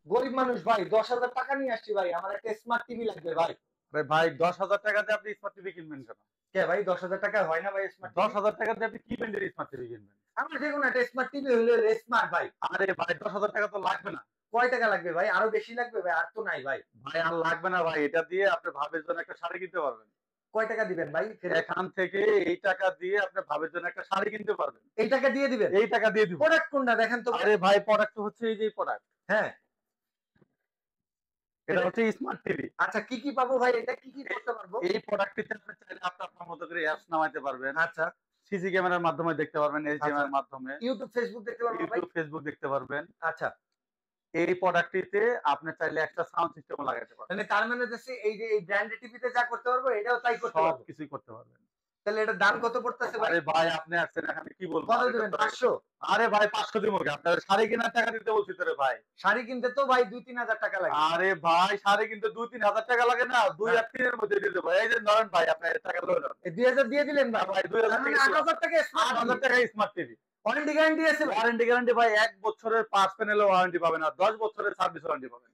গরিব মানুষ ভাই, 10,000 টাকা নিয়ে আসছি ভাই, আমার একটা স্মার্ট টিভি লাগবে ভাই। আরে ভাই 10,000 টাকা দিয়ে আপনি স্মার্ট টিভি কিনবেন কেন? কে ভাই, 10,000 টাকা হয় না ভাই স্মার্ট টিভি? 10,000 টাকা দিয়ে আপনি কি ব্র্যান্ডের স্মার্ট টিভি কিনবেন? আমার যে কোনো একটা স্মার্ট টিভি হলে স্মার্ট ভাই। আরে ভাই 10,000 টাকা তো লাগবে না। কয় টাকা লাগবে ভাই? আরো বেশি লাগবে ভাই, আর তো নাই ভাই। ভাই আর লাগবে না ভাই। এটা দিয়ে আপনি ভাবের জন্য একটা শাড়ি কিনতে পারবেন। কয় টাকা দিবেন ভাই ফেরত? এখান থেকে এই টাকা দিয়ে আপনি ভাবের জন্য একটা শাড়ি কিনতে পারবেন। এই টাকা দিয়ে দিবেন? এই টাকা দিয়ে দিব। প্রোডাক্ট কোনটা দেখেন তো ভাই। আরে ভাই প্রোডাক্ট হচ্ছে এই যে প্রোডাক্ট। হ্যাঁ, এটা হচ্ছে স্মার্ট টিভি। আচ্ছা কি কি পাবো ভাই, এটা কি কি করতে পারবো? এই প্রোডাক্টটিতে আপনি চাইলে আপনার মতো করে অ্যাপস নামাইতে পারবেন। আচ্ছা, সিসি ক্যামেরার মাধ্যমে দেখতে পারবেন, আচ্ছা, এইচডিএমআই এর মাধ্যমে। ইউটিউব ফেসবুক দেখতে পারবো ভাই? ইউটিউব, ফেসবুক দেখতে পারবেন। আচ্ছা, এই প্রোডাক্টটিতে আপনি চাইলে একটা সাউন্ড সিস্টেমও লাগাইতে পারবেন। মানে তার মানে হচ্ছে এই যে এই ব্র্যান্ডেড টিভিতে যা করতে পারবো এটাও তাই করতে পারবো। সবকিছুই করতে পারবেন। তাহলে এটার দাম কত পড়তেছে ভাই? আরে ভাই আপনি আসছেন এখানে কি বলবো? কত দিবেন, 500? আরে ভাই 500 দিব কি? আপনার শাড়ি কেনার টাকা দিতে বলছি তো রে ভাই। শাড়ি কিনতে তো ভাই 2-3 হাজার টাকা লাগে। আরে ভাই শাড়ি কিনতে 2-3 হাজার টাকা লাগে না? 2 আর 3 এর মধ্যে দিয়ে দেবো। এই যে ধরেন ভাই আপনার টাকা লয়ে নেন। এই 2,000 দিয়ে দিলেন না ভাই? ভাই তার 2000 মানে টাকা 8,000 টাকা স্মার্ট 8,000 টাকা স্মার্ট টিভি। ওয়ারেন্টি গ্যারান্টি আছে ভাই? ওয়ারেন্টি গ্যারান্টি ভাই 1 বছরের 5 প্যানেলের ওয়ারেন্টি পাবেন আর 10 বছরের সার্ভিস ওয়ারেন্টি পাবেন।